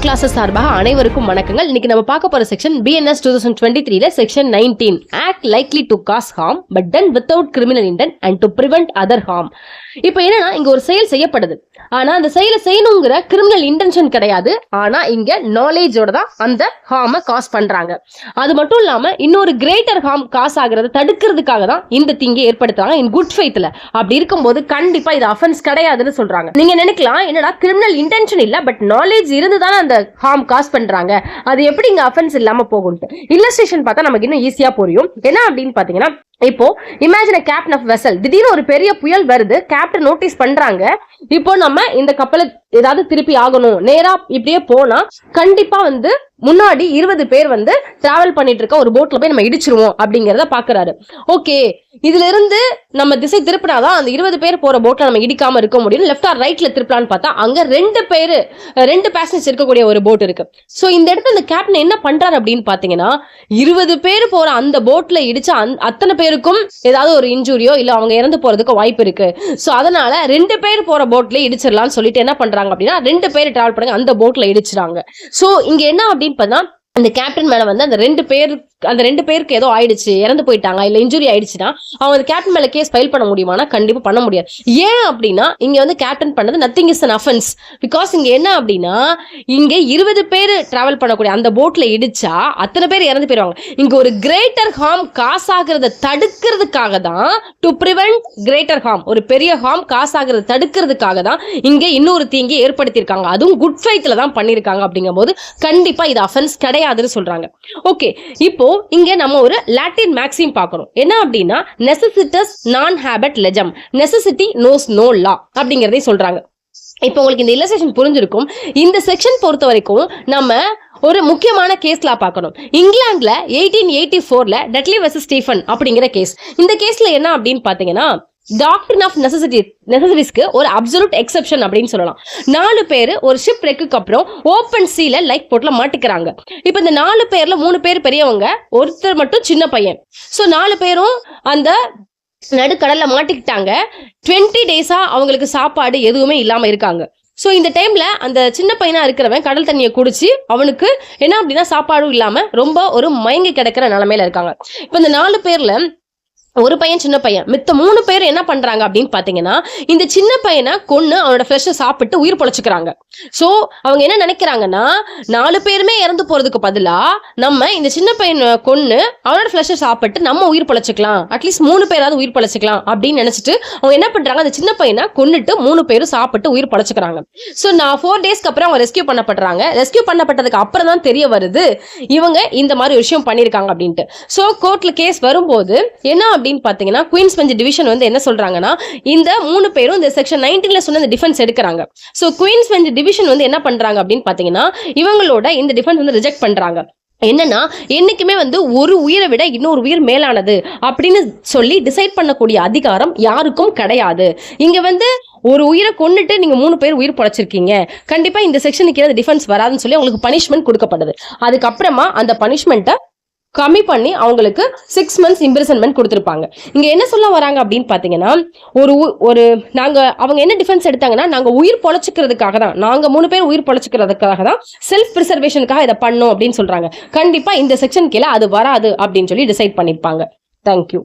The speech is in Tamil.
கிளாஸஸ் சார்பாக அனைவருக்கும் வணக்கங்கள். இன்னைக்கு நம்ம பார்க்க போற செக்ஷன் BNS 2023ல section 19 act likely to cause harm but done without criminal intent and to prevent other harm. இப்போ என்னன்னா இங்க ஒரு செயல் செய்யப்படுது, ஆனா அந்த செயலை செய்யணுங்கிற கிரிமினல் இன்டென்ஷன் கிடையாது. ஆனா இங்க நாலேஜோட தான் அந்த ஹார்மை காஸ் பண்றாங்க. அது மட்டும் இல்லாம இன்னொரு கிரேட்டர் ஹார்ம் காஸ் ஆகுறத தடுக்கிறதுக்காக தான் இந்த திங்கை ஏற்படுத்துறாங்க இன் குட் ஃபெய்த்ல. அப்படி இருக்கும்போது கண்டிப்பா இது அஃபென்ஸ் கிடையாதுன்னு சொல்றாங்க. நீங்க நினைக்கலாம் என்னடா கிரிமினல் இன்டென்ஷன் இல்ல பட் நாலேஜ் இருந்துதான் அந்த ஹார்ம் காஸ் பண்றாங்க, அது எப்படி இங்க அஃபென்ஸ் இல்லாம போகும். இல்லஸ்ட்ரேஷன் பார்த்தா நமக்கு இன்னும் ஈஸியா புரியும். என்ன அப்படின்னு பாத்தீங்கன்னா, இப்போ இமேஜின் கேப்டன் ஆஃப் வெசல், திடீர்னு ஒரு பெரிய புயல் வருது, கேப்டன் நோட்டீஸ் பண்றாங்க. இப்போ நம்ம இந்த கப்பலை ஏதாவது திருப்பி ஆகணும், நேரா இப்படியே போனா கண்டிப்பா முன்னாடி 20 பேர் டிராவல் பண்ணிட்டு இருக்க ஒரு போட்ல போய் நம்ம இடிச்சிருவோம் அப்படிங்கறத பாக்குறாரு. ஓகே, இதுல இருந்து நம்ம திசை திருப்பினாதான் அந்த 20 பேர் போற போட்ல நம்ம இடிக்காம இருக்க முடியும். லெஃப்ட் ஆர் ரைட்ல திருப்பலான்னு பார்த்தா அங்க 2 பேசஞ்சர்ஸ் இருக்கக்கூடிய ஒரு போட் இருக்கு. சோ இந்த இடத்துல அந்த கேப்டன் என்ன பண்றாரு அப்படின்னு பாத்தீங்கன்னா, 20 பேர் போற அந்த போட்ல இடிச்சா அத்தனை பேருக்கும் ஏதாவது ஒரு இன்ஜூரியோ இல்ல அவங்க இறந்து போறதுக்கு வாய்ப்பு இருக்கு. சோ அதனால 2 பேர் போற போட்ல இடிச்சிடலாம்னு சொல்லிட்டு என்ன பண்றாங்க அப்படின்னா, 2 பேர் டிராவல் பண்ணுங்க அந்த போட்ல இடிச்சிடாங்க. சோ இங்க என்ன அப்படின்னு பார்த்தா, அந்த கேப்டன் மேல அந்த 2 பேருக்கு ஏதோ ஆயிடுச்சு, இறந்து போயிட்டாங்க இல்ல இன்ஜுரி ஆயிடுச்சுன்னா அவங்க அந்த கேப்டன் மேல கேஸ் ஃபைல் பண்ண முடியுமானா கண்டிப்பா பண்ண முடியாது. ஏன் அப்படின்னா இங்க கேப்டன் பண்ணது nothing is an offence. Because இங்க என்ன அப்படின்னா, இங்க 20 பேர் டிராவல் பண்ணக்கூடிய அந்த போட்ல இடிச்சா அத்தனை பேர் இறந்து போயிருவாங்க. இங்க ஒரு கிரேட்டர் ஹார்ம் காஸ் ஆகிறத தடுக்கிறதுக்காக தான், டு பிரிவென்ட் கிரேட்டர் ஹார்ம், ஒரு பெரிய ஹார்ம் காஸ் ஆகிறத தடுக்கிறதுக்காக தான் இங்க இன்னொரு தீங்கி ஏற்படுத்தியிருக்காங்க. அதுவும் குட் ஃபெய்த்ல தான் பண்ணிருக்காங்க. அப்படிங்கும் போது கண்டிப்பா இது அஃபென்ஸ் கிடையாதுன்னு சொல்றாங்க. ஓகே, இப்போ இங்க நம்ம ஒரு லாட்டின் மேக்ஸிம் பார்க்கணும். என்ன அப்படின்னா, நெசசிட்டஸ் நான் ஹேபிட் லெஜம், நெசசிட்டி நோஸ் நோ லா அப்படிங்கறதை சொல்றாங்க. இப்போ உங்களுக்கு இந்த இல்லஸ்ட்ரேஷன் புரிஞ்சிருக்கும். இந்த செக்ஷன் பொறுத்த வரைக்கும் நம்ம ஒரு முக்கியமான கேஸ்ல பார்க்கணும். இங்கிலாந்துல 1884ல டட்லி வெர்சஸ் ஸ்டீஃபன் அப்படிங்கிற கேஸ். இந்த கேஸ்ல என்ன அப்படின்னு பாத்தீங்கன்னா, டாக்டரின் ஆஃப் நெசசிட்டிஸ்க்கு ஒரு அப்சல்யூட் எக்ஸெப்ஷன் அப்படின்னு சொல்லலாம். 4 பேர் ஒரு ஷிப் ரெக்குக்கு அப்புறம் ஓப்பன் சீல லைஃப் போட்ல மாட்டிக்கிறாங்க. இப்போ இந்த 4 பேர்ல 3 பேர் பெரியவங்க, ஒருத்தர் மட்டும் சின்ன பையன். ஸோ 4 பேரும் அந்த நடுக்கடல்ல மாட்டிக்கிட்டாங்க. 20 டேஸா அவங்களுக்கு சாப்பாடு எதுவுமே இல்லாம இருக்காங்க. ஸோ இந்த டைம்ல அந்த சின்ன பையனா இருக்கிறவன் கடல் தண்ணியை குடிச்சு அவனுக்கு என்ன அப்படின்னா சாப்பாடும் இல்லாம ரொம்ப ஒரு மயங்கி கிடக்கிற நிலைமையில இருக்காங்க. இப்போ இந்த 4 பேர்ல ஒரு பையன் சின்ன பையன், மித்த 3 பேர் என்ன பண்றாங்க அப்படின்னு பாத்தீங்கன்னா, இந்த சின்ன பையனை கொன்னு அவனோட ஃப்ளஷை சாப்பிட்டு உயிர் பொழைச்சுக்கிறாங்க. சோ அவங்க என்ன நினைக்கிறாங்கன்னா, 4 பேருமே இறந்து போறதுக்கு பதிலா நம்ம இந்த சின்ன பையனை கொன்னு அவனோட ஃப்ளஷை சாப்பிட்டு நம்ம உயிர் பொழைச்சுக்கலாம், அட்லீஸ்ட் 3 பேராவது உயிர் பொழைச்சுக்கலாம் அப்படின்னு நினைச்சிட்டு அவங்க என்ன பண்றாங்க, அந்த சின்ன பையனை கொன்னுட்டு 3 பேரும் சாப்பிட்டு உயிர் பொழைச்சுக்கிறாங்க. சோ நான் 4 டேஸ்க்கு அப்புறம் அவங்க ரெஸ்கியூ பண்ணப்படுறாங்க. ரெஸ்கியூ பண்ணப்பட்டதுக்கு அப்புறம் தான் தெரிய வருது இவங்க இந்த மாதிரி விஷயம் பண்ணிருக்காங்க அப்படின்ட்டு. சோ கோர்ட்ல கேஸ் வரும்போது என்ன அப்படின்னு பாத்தீங்கன்னா, குயின்ஸ் பெஞ்ச் டிவிஷன் என்ன சொல்றாங்கன்னா, இந்த 3 பேரும் இந்த செக்ஷன் 19ல சொன்ன இந்த டிஃபென்ஸ் எடுக்கிறாங்க. சோ குயின்ஸ் பெஞ்ச் டிவிஷன் என்ன பண்றாங்க அப்படின்னு பாத்தீங்கன்னா, இவங்களோட இந்த டிஃபென்ஸ் ரிஜெக்ட் பண்றாங்க. என்னன்னா, என்னைக்குமே ஒரு உயிரை விட இன்னொரு உயிர் மேலானது அப்படின்னு சொல்லி டிசைட் பண்ணக்கூடிய அதிகாரம் யாருக்கும் கிடையாது. இங்க ஒரு உயிரை கொன்னுட்டு நீங்க 3 பேர் உயிர் பொழைச்சிருக்கீங்க, கண்டிப்பா இந்த செக்ஷனுக்கு டிஃபென்ஸ் வராதுன்னு சொல்லி அவங்களுக்கு பனிஷ்மெண்ட் கொடுக்கப்படுது. அதுக்கப்புறமா அந்த பனிஷ்மெண்ட்டை கம்மி பண்ணி அவங்களுக்கு 6 months இம்ப்ரிசன்மெண்ட் கொடுத்துருப்பாங்க. இங்க என்ன சொல்ல வராங்க அப்படின்னு பாத்தீங்கன்னா, அவங்க என்ன டிஃபென்ஸ் எடுத்தாங்கன்னா, நாங்க உயிர் பொழைச்சிக்கிறதுக்காக தான், நாங்க 3 பேர் உயிர் பொழைச்சிக்கிறதுக்காக தான், செல்ஃப் பிரிசர்வேஷனுக்காக இதை பண்ணோம் அப்படின்னு சொல்றாங்க. கண்டிப்பா இந்த செக்ஷன் கீழே அது வராது அப்படின்னு சொல்லி டிசைட் பண்ணிருப்பாங்க. தேங்க்யூ.